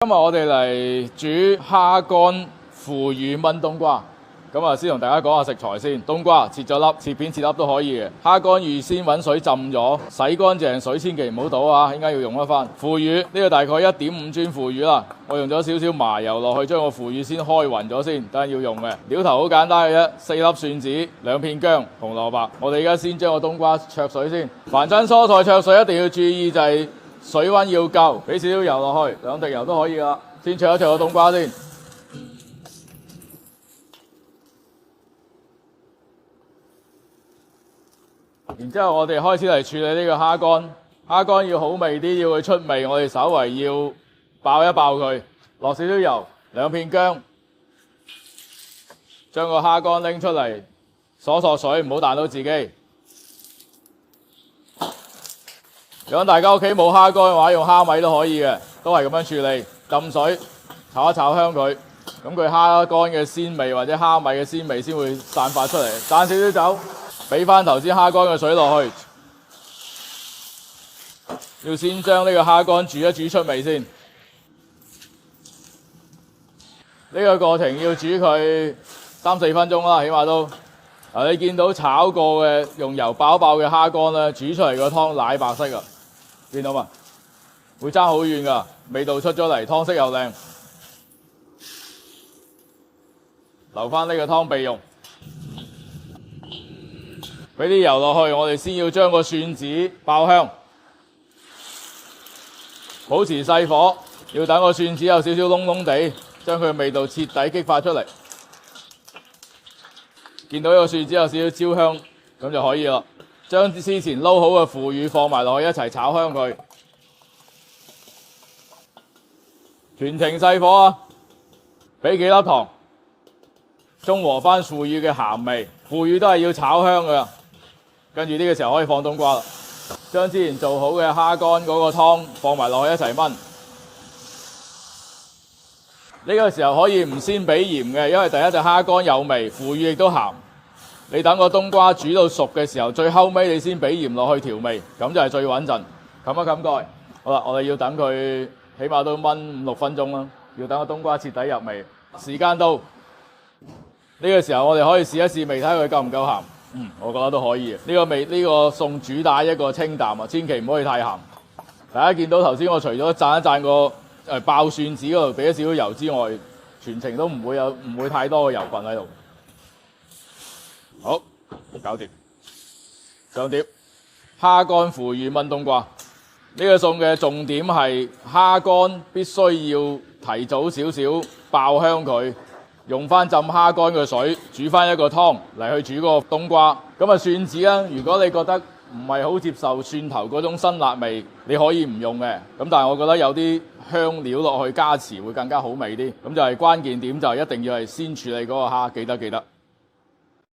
今日我哋嚟煮蝦乾腐乳炆冬瓜。咁啊，先同大家講下食材先。冬瓜切咗粒，切片切粒都可以嘅。蝦乾預先揾水浸咗，洗乾淨水，千祈唔好倒啊！應該要用一翻。腐乳呢個大概1.5磚腐乳啦。我用咗少少麻油落去，將個腐乳先開勻咗先，等陣要用嘅。料頭好簡單嘅啫，4粒蒜子、2片薑、紅蘿蔔。我哋而家先將個冬瓜焯水先。凡親蔬菜焯水一定要注意就係水溫要夠，俾少少油落去，2滴油都可以噶。先焯一焯個冬瓜先。然之後我哋開始嚟處理呢個蝦乾。蝦乾要好味啲，要佢出味，我哋稍為要爆一爆佢，落少少油，2片薑，將個蝦乾拎出嚟，鎖水，唔好彈到自己。如果大家屋企冇蝦乾嘅話，用蝦米都可以嘅，都係咁樣處理。浸水炒一炒香佢，咁佢蝦乾嘅鮮味或者蝦米嘅鮮味先會散發出嚟。灒少少酒，俾翻頭先蝦乾嘅水落去。要先將呢個蝦乾煮一煮出味先。呢個過程要煮佢3-4分鐘啦，起碼都。你見到炒過嘅用油爆一爆嘅蝦乾咧，煮出嚟個湯奶白色啊，見到嘛？會爭好遠噶，味道出咗嚟，湯色又靚。留翻呢個湯備用。俾啲油落去，我哋先要將個蒜子爆香，保持細火，要等個蒜子有少少燶燶地，將佢嘅味道徹底激發出嚟。見到呢個蒜子有少少焦香，咁就可以啦。將之前撈好嘅腐乳放埋落去一齊炒香佢，全程細火啊！俾幾粒糖，中和翻腐乳嘅鹹味。腐乳都係要炒香㗎。跟住呢個時候可以放冬瓜啦，將之前做好嘅蝦乾嗰個湯放埋落去一齊炆。呢個時候可以唔先俾鹽嘅，因為第一隻蝦乾有味，腐乳亦都鹹。你等個冬瓜煮到熟嘅時候，最後尾你先俾鹽落去調味，咁就係最穩陣。冚一冚蓋，好啦，我哋要等佢起碼都炆5-6分鐘啦，要等個冬瓜徹底入味。時間到，呢個時候我哋可以試一試味，睇下佢夠唔夠鹹。我覺得都可以。呢個餸主打一個清淡啊，千祈唔可以太鹹。大家見到頭先我除咗讚一讚個爆蒜子嗰度俾咗少少油之外，全程都唔會太多嘅油分喺度。好，搞掂。上碟蝦乾腐乳炆冬瓜。呢個餸嘅重點係蝦乾必須要提早少少爆香佢。用翻浸蝦乾嘅水煮翻一個湯嚟去煮個冬瓜。咁啊蒜子啦，如果你覺得唔係好接受蒜頭嗰種辛辣味，你可以唔用嘅。咁但係我覺得有啲香料落去加持會更加好味啲。咁就係關鍵點就係一定要係先處理嗰個蝦，記得。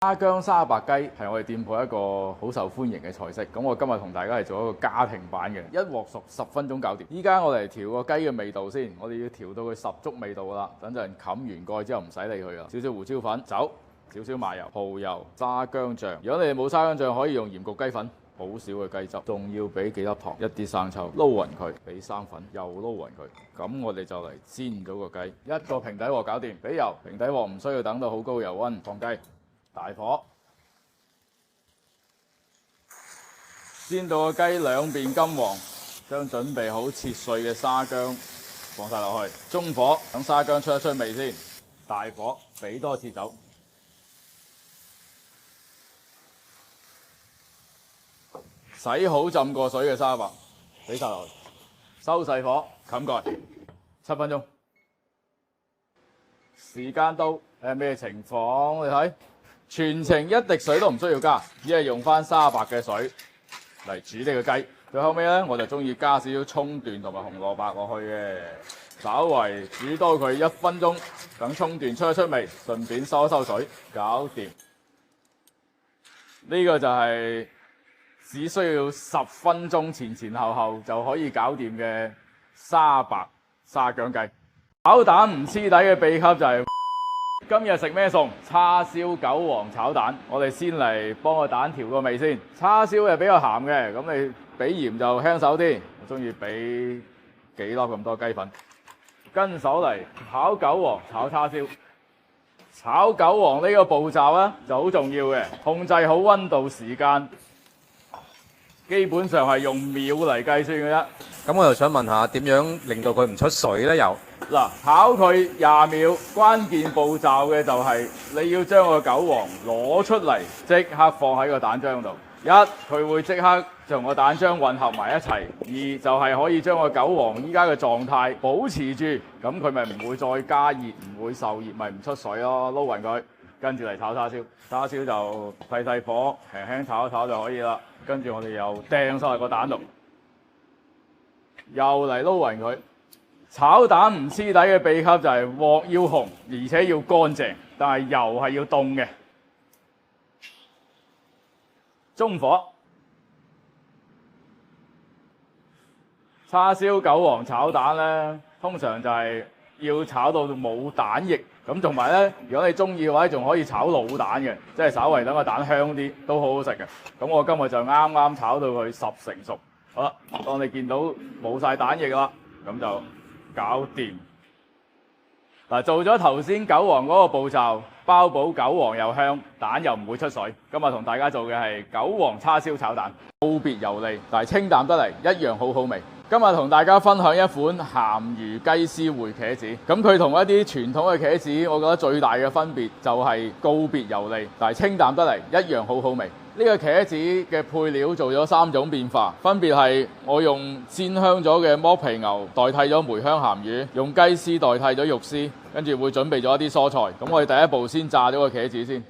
蝦薑沙白雞係我哋店鋪一個好受歡迎嘅菜式。咁我今日同大家係做一個家庭版嘅，一鑊熟10分鐘搞掂。依家我嚟調個雞嘅味道先，我哋要調到佢十足味道啦。等陣冚完蓋之後唔使理佢啦。少少胡椒粉、酒、少少麻油、蠔油、沙薑醬。如果你哋冇沙薑醬，可以用鹽焗雞粉，好少嘅雞汁，仲要俾幾粒糖、一啲生抽，撈勻佢，俾生粉又撈勻佢。咁我哋就嚟煎咗個雞，一個平底鑊搞掂。俾油，平底鑊唔需要等到好高油溫，放雞。大火煎到個雞兩邊金黃，將準備好切碎嘅沙薑放晒落去，中火等沙薑出一出味先，大火俾多次酒，洗好浸過水嘅沙白俾晒落去，收細火冚蓋7分鐘。時間到，咩情況？你睇。全程一滴水都唔需要加，只係用翻沙白嘅水嚟煮呢個雞。最後尾咧，我就中意加少少葱段同埋紅蘿蔔落去嘅，稍為煮多佢1分鐘，等葱段出一出味，順便收一收水，搞掂。呢個就係只需要10分鐘前後就可以搞掂嘅沙白沙薑雞。炒蛋唔黐底嘅秘笈就係今日食咩餸？叉燒韭黃炒蛋。我哋先嚟幫個蛋調個味先。叉燒係比較鹹嘅，咁你俾鹽就輕手啲。我中意俾幾粒咁多雞粉。跟手嚟炒韭黃、炒叉燒。炒韭黃呢個步驟咧就好重要嘅，控制好溫度時間，基本上係用秒嚟計算嘅啫。咁我又想問下，點樣令到佢唔出水咧？又嗱，炒佢20秒，關鍵步驟嘅就係你要將個韭黃攞出嚟，即刻放喺個蛋漿度。一，佢會即刻同個蛋漿混合埋一齊；二，就係可以將個韭黃依家嘅狀態保持住，咁佢咪唔會再加熱，唔會受熱，咪唔出水咯。撈勻佢，跟住嚟炒叉燒。叉燒就細火，輕輕炒一炒就可以啦。跟住我哋又掟晒個蛋度，又嚟撈勻佢。炒蛋唔黐底嘅秘笈就係鑊要紅，而且要乾淨，但係油係要凍嘅。中火，叉燒韭黃炒蛋咧，通常就係要炒到冇蛋液，咁同埋咧，如果你中意嘅話，仲可以炒老蛋嘅，即係稍為等個蛋香啲，都好好食嘅。咁我今日就啱啱炒到佢10成熟，好啦，當你見到冇晒蛋液啦，咁就搞掂。嗱，做咗頭先韭黃嗰個步驟，包保韭黃又香，蛋又唔會出水。今日同大家做嘅係韭黃叉燒炒蛋，告別油膩，但係清淡得嚟，一樣好好味。今日同大家分享一款鹹魚雞絲燴茄子，咁佢同一啲傳統嘅茄子，我覺得最大嘅分別就係告別油膩，但係清淡得嚟，一樣好好味。呢個茄子嘅配料做咗3種變化，分別係我用鮮香咗嘅剝皮牛代替咗梅香鹹魚，用雞絲代替咗肉絲，跟住會準備咗一啲蔬菜。咁我哋第一步先炸咗個茄子先，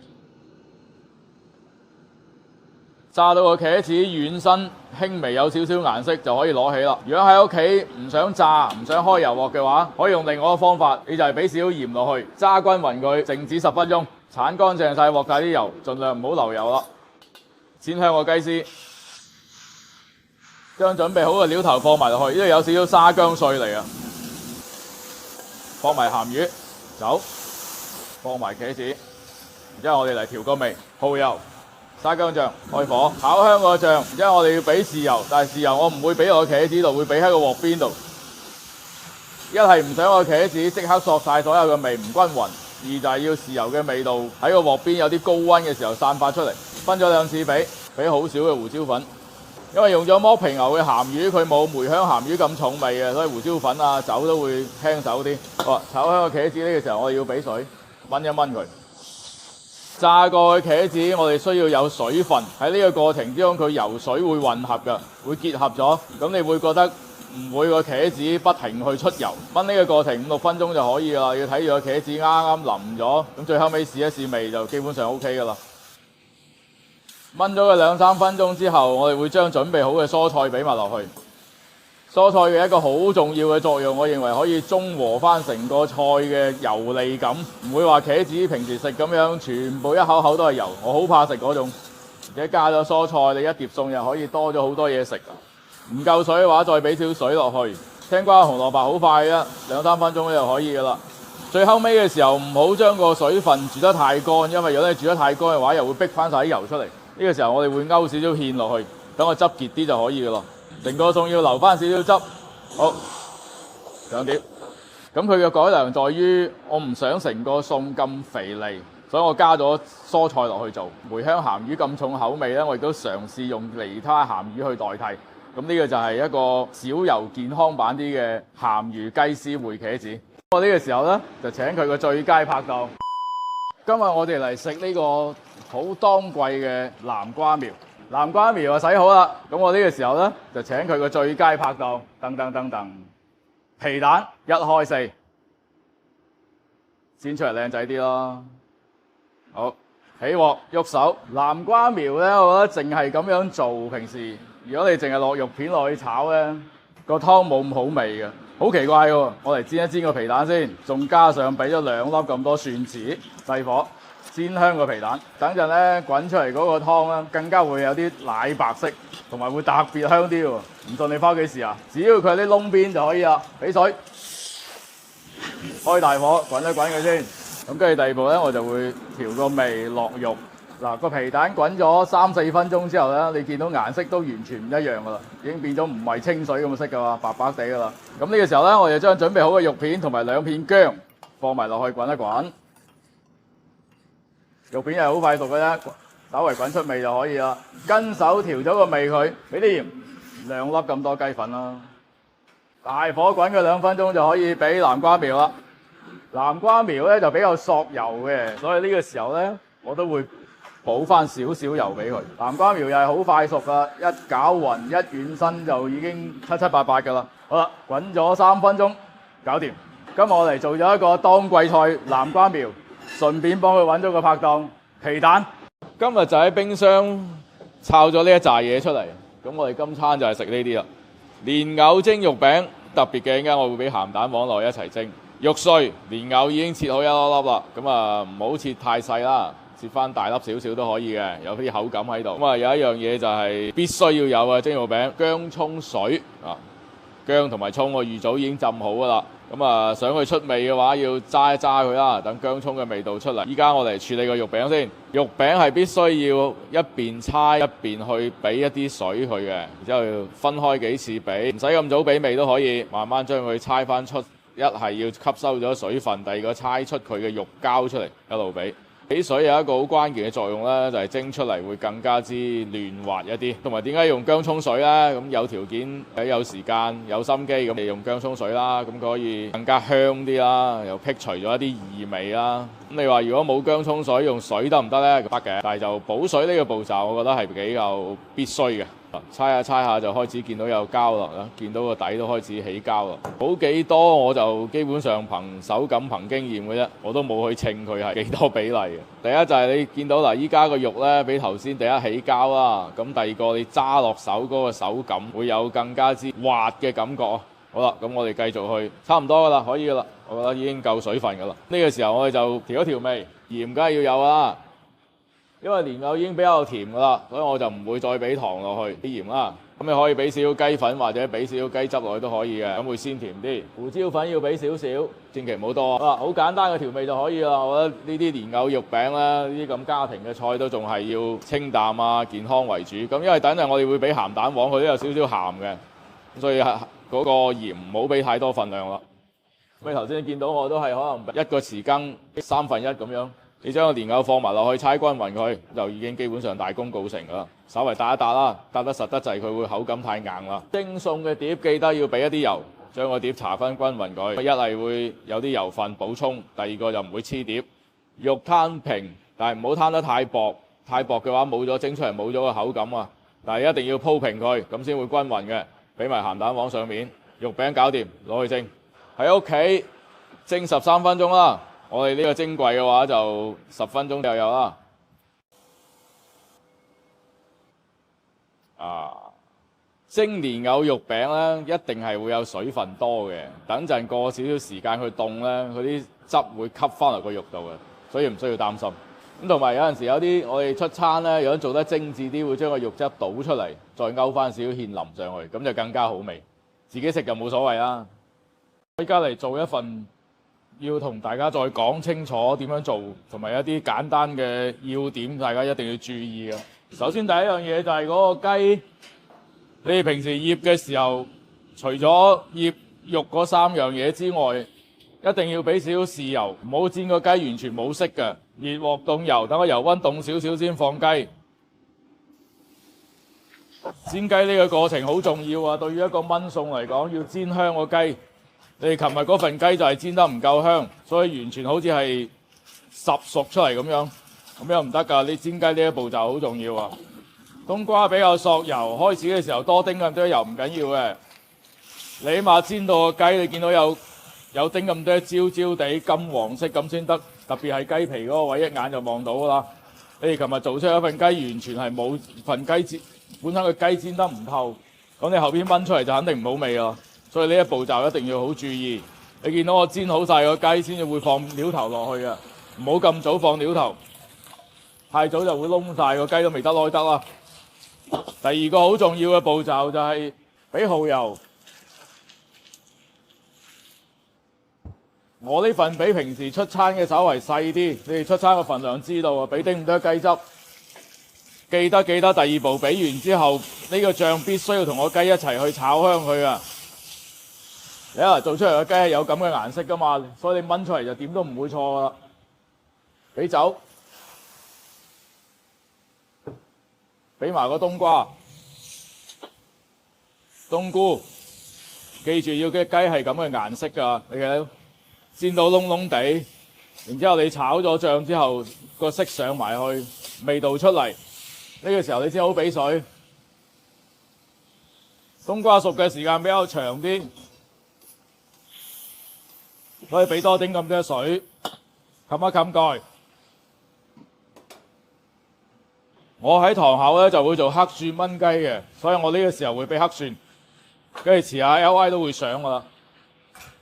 炸到個茄子軟身，輕微有少少顏色就可以攞起啦。如果喺屋企唔想炸、唔想開油鑊嘅話，可以用另外一個方法，你就係俾少少鹽落去，炸均勻佢，靜止10分鐘，剷乾淨晒鑊底啲油，盡量唔好留油啦。鮮香個雞絲，將準備好嘅料頭放埋落去，呢度有少少沙薑碎嚟啊，放埋鹹魚，走，放埋茄子，然之後我哋嚟調個味，蠔油、沙薑醬，開火炒香個醬，然之後我哋要俾豉油，但係豉油我唔會俾落個茄子度，會俾喺個鑊邊度。一係唔想個茄子即刻索晒所有嘅味唔均勻，二就係要豉油嘅味道喺個鑊邊有啲高溫嘅時候散發出嚟。分咗2次俾好少嘅胡椒粉，因為用咗剝皮牛嘅鹹魚，佢冇梅香鹹魚咁重味嘅，所以胡椒粉啊酒都會輕手啲。好，炒香個茄子呢個時候，我哋要俾水燜一燜佢。炸過嘅茄子，我哋需要有水分，喺呢個過程之中，佢油水會混合㗎，會結合咗，咁你會覺得唔會個茄子不停去出油。燜呢個過程5-6分鐘就可以啦，要睇住個茄子啱啱腍咗，咁最後尾試一試味就基本上 OK 㗎啦。燜咗佢2-3分鐘之後，我哋會將準備好嘅蔬菜俾埋落去。蔬菜嘅一個好重要嘅作用，我認為可以中和翻成個菜嘅油膩感，唔會話茄子平時食咁樣全部一口口都係油，我好怕食嗰種。而且加咗蔬菜，你一碟餸又可以多咗好多嘢食。唔夠水嘅話，再俾少少水落去。青瓜、紅蘿蔔好快啊，2-3分鐘就可以噶啦。最後尾嘅時候，唔好將個水分煮得太乾，因為如果你煮得太乾嘅話，又會逼翻晒啲油出嚟。呢個時候我哋會勾少少芡落去，等個汁結啲就可以噶咯。成個餸要留翻少少汁。好，上碟。咁佢嘅改良在於，我唔想成個餸咁肥膩，所以我加咗蔬菜落去做。梅香鹹魚咁重口味咧，我亦都嘗試用其他鹹魚去代替。咁呢個就係一個少油健康版啲嘅鹹魚雞絲燴茄子。我呢個時候咧就請佢個最佳拍檔。今日我哋嚟食呢個好當季嘅南瓜苗。南瓜苗就洗好啦，咁我呢個時候咧就請佢個最佳拍檔，噔，皮蛋1開4，煎出嚟靚仔啲咯。好，起鑊喐手。南瓜苗咧，我覺得淨係咁樣做，平時如果你淨係落肉片落去炒咧，個湯冇咁好味嘅，好奇怪喎。我嚟煎一煎個皮蛋先，仲加上俾咗2粒咁多蒜子，細火。鮮香個皮蛋，等陣咧滾出嚟嗰個湯咧，更加會有啲奶白色，同埋會特別香啲喎。唔信你翻屋企試下，只要佢喺啲窿邊就可以啦。俾水，開大火滾一滾佢先。咁跟住第二步咧，我就會調個味落肉，嗱，個皮蛋滾咗3-4分鐘之後咧，你見到顏色都完全唔一樣噶啦，已經變咗唔係清水咁色噶啦，白白地噶啦。咁呢個時候咧，我哋將準備好嘅肉片同埋2片薑放埋落去滾一滾。肉片係好快熟嘅啫，稍微滾出味就可以啦。跟手調咗個味佢，俾啲鹽，2粒咁多雞粉啦。大火滾佢2分鐘就可以俾南瓜苗啦。南瓜苗咧就比較索油嘅，所以呢個時候咧我都會補翻少少油俾佢。南瓜苗又係好快熟噶，一攪勻一軟身就已經七七八八噶啦。好啦，滾咗3分鐘，搞掂。今日我嚟做咗一個當季菜南瓜苗，順便幫佢揾咗個拍檔皮蛋。今日就喺冰箱摷咗呢一紮嘢出嚟，咁我哋今餐就係食呢啲啦。蓮藕蒸肉餅特別嘅，陣間我會俾鹹蛋黃落去一齊蒸。肉碎蓮藕已經切好一粒粒啦，咁啊唔好切太細啦，切翻大粒少少都可以嘅，有啲口感喺度。咁啊有一樣嘢就係必須要有嘅蒸肉餅，薑葱水啊，薑同埋葱我預早已經浸好噶啦。咁啊想佢出味嘅話，要揸一揸佢啦，等薑葱嘅味道出嚟。依家我嚟處理個肉餅先，肉餅係必須要一邊搓一邊去俾一啲水佢嘅，然之後要分開幾次俾，唔使咁早俾味都可以，慢慢將佢搓翻出。一係要吸收咗水分，第二個搓出佢嘅肉膠出嚟，一路俾。俾水有一個好關鍵嘅作用咧，就係蒸出嚟會更加之嫩滑一啲。同埋點解用薑葱水咧？咁有條件、有時間、有心機咁，你用薑葱水啦，咁佢可以更加香啲啦，又剔除咗一啲異味啦。咁你話如果冇薑葱水，用水得唔得咧？得嘅，但係就補水呢個步驟，我覺得係比較必須嘅。搓下搓下就開始見到有膠啦，見到個底都開始起膠啦。補幾多我就基本上憑手感、憑經驗嘅啫，我都冇去稱佢係幾多比例嘅。第一就係你見到嗱，依家個肉咧比頭先第一起膠啦，咁第二個你揸落手嗰個手感會有更加之滑嘅感覺啊。好啦，咁我哋繼續去，差唔多噶啦，可以噶啦，我覺得已經夠水分噶啦。呢個時候我哋就調一調味，鹽梗係要有啦。因為蓮藕已經比較甜噶啦，所以我就唔會再俾糖落去，啲鹽啦。咁你可以俾少少雞粉或者俾少少雞汁落去都可以嘅，咁會鮮甜啲。胡椒粉要俾少少，千祈唔好多。好簡單嘅調味就可以啦。我覺得呢啲蓮藕肉餅啦，呢啲咁家庭嘅菜都仲係要清淡啊、健康為主。咁因為等陣我哋會俾鹹蛋黃，佢都有少少鹹嘅，所以嗰個鹽唔好俾太多份量啦。咁你頭先見到我都係可能1個匙羹1/3咁樣。你將個蓮藕放埋落去，搓均勻佢，就已經基本上大功告成㗎啦。稍微打一打啦，打得實得滯，佢會口感太硬啦。蒸餸嘅碟記得要俾一啲油，將個碟搽翻均勻佢。一係會有啲油分補充，第二個就唔會黐碟。肉攤平，但係唔好攤得太薄，太薄嘅話冇咗蒸出嚟冇咗個口感啊。但係一定要鋪平佢，咁先會均勻嘅。俾埋鹹蛋黃上面，肉餅搞掂，攞去蒸。喺屋企蒸13分鐘啦。我哋呢個蒸櫃嘅話就10分鐘就有啦。蒸蓮藕肉餅咧，一定係會有水分多嘅。等陣過少少時間去凍咧，佢啲汁會吸翻落個肉度嘅，所以唔需要擔心。咁同埋有陣時有啲我哋出餐咧，如果做得精緻啲，會將個肉汁倒出嚟，再勾翻少少芡淋上去，咁就更加好味。自己食就冇所謂啦。依家嚟做一份。要同大家再講清楚點樣做，同埋一啲簡單嘅要點，大家一定要注意嘅。首先第一樣嘢就係嗰個雞，你哋平時醃嘅時候，除咗醃肉嗰3樣嘢之外，一定要俾少少豉油，唔好煎個雞完全冇色嘅。熱鑊凍油，等個油溫凍少少先放雞。煎雞呢個過程好重要啊！對於一個炆餸嚟講，要煎香個雞。你哋琴日嗰份雞就係煎得唔夠香，所以完全好似係烚熟出嚟咁樣，咁樣唔得㗎。你煎雞呢一步就好重要啊。冬瓜比較索油，開始嘅時候多丁咁多油唔緊要嘅。你起碼煎到個雞，你見到有丁咁多焦焦地金黃色咁先得，特別係雞皮嗰個位一眼就望到㗎啦。你哋琴日做出一份雞，完全係冇份雞煎，本身個雞煎得唔透，咁你後邊炆出嚟就肯定唔好味啦。所以呢一步驟一定要好注意。你見到我煎好晒個雞先至會放料頭落去嘅，唔好咁早放料頭，太早就會燶晒個雞都未得耐得啦。第二個好重要嘅步驟就係俾蠔油。我呢份比平時出餐嘅稍為細啲，你哋出餐嘅份量知道啊。俾丁咁多雞汁，記得第二步俾完之後，呢個醬必須要同個雞一齊去炒香佢啊！做出嚟嘅雞係有咁嘅顏色噶嘛，所以你炆出嚟就點都唔會錯噶啦。俾酒，俾埋個冬瓜、冬菇，記住要嘅雞係咁嘅顏色㗎，你睇煎到燶燶地，然之後你炒咗醬之後，個色上埋去，味道出嚟，呢個時候你先好俾水。冬瓜熟嘅時間比較長啲，所以俾多啲咁多水，冚一冚蓋。我喺堂口咧就會做黑蒜炆雞嘅，所以我呢個時候會俾黑蒜，跟住遲下 LI 都會上噶啦。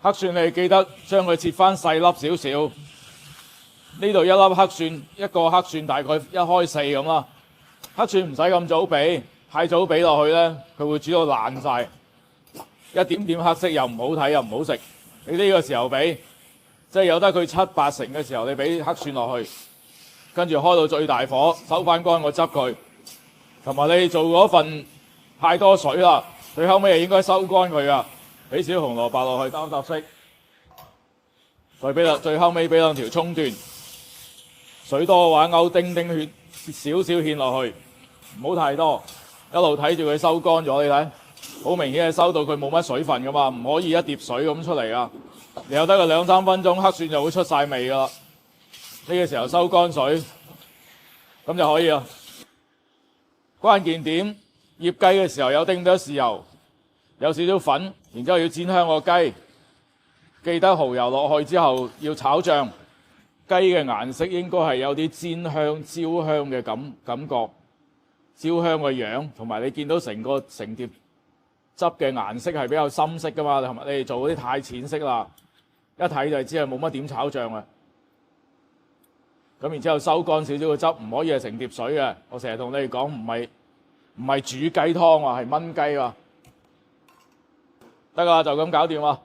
黑蒜你記得將佢切翻細粒少少，呢度一粒黑蒜，一個黑蒜大概1開4咁啦。黑蒜唔使咁早俾，太早俾落去咧，佢會煮到爛晒，一點點黑色又唔好睇又唔好食。你呢個時候俾，即係有得佢7、8成嘅時候，你俾黑蒜落去。跟住開到最大火，收翻乾個汁佢，同埋你做嗰份太多水啦，最後尾應該收乾佢啊，俾少紅蘿蔔落去，擔色，再俾最後尾俾2條葱段，水多嘅話勾丁丁血，少少芡落去，唔好太多，一路睇住佢收乾咗，你睇，好明顯係收到佢冇乜水分噶嘛，唔可以一碟水咁出嚟啊，你有得個2、3分鐘，黑蒜就會出晒味噶啦。呢個時候收乾水，咁就可以啦。關鍵點，醃雞嘅時候有丁多豉油，有少少粉，然之後要煎香個雞。記得蠔油落去之後要炒醬，雞嘅顏色應該係有啲煎香、焦香嘅感覺，焦香嘅樣，同埋你見到成碟汁嘅顏色係比較深色噶嘛，同埋你哋做嗰啲太淺色啦，一睇就知係冇乜點炒醬啊。咁然之後收乾少少個汁，唔可以係成碟水嘅。我成日同你哋講，唔係煮雞湯啊，係炆雞啊。得啦，就咁搞掂啦。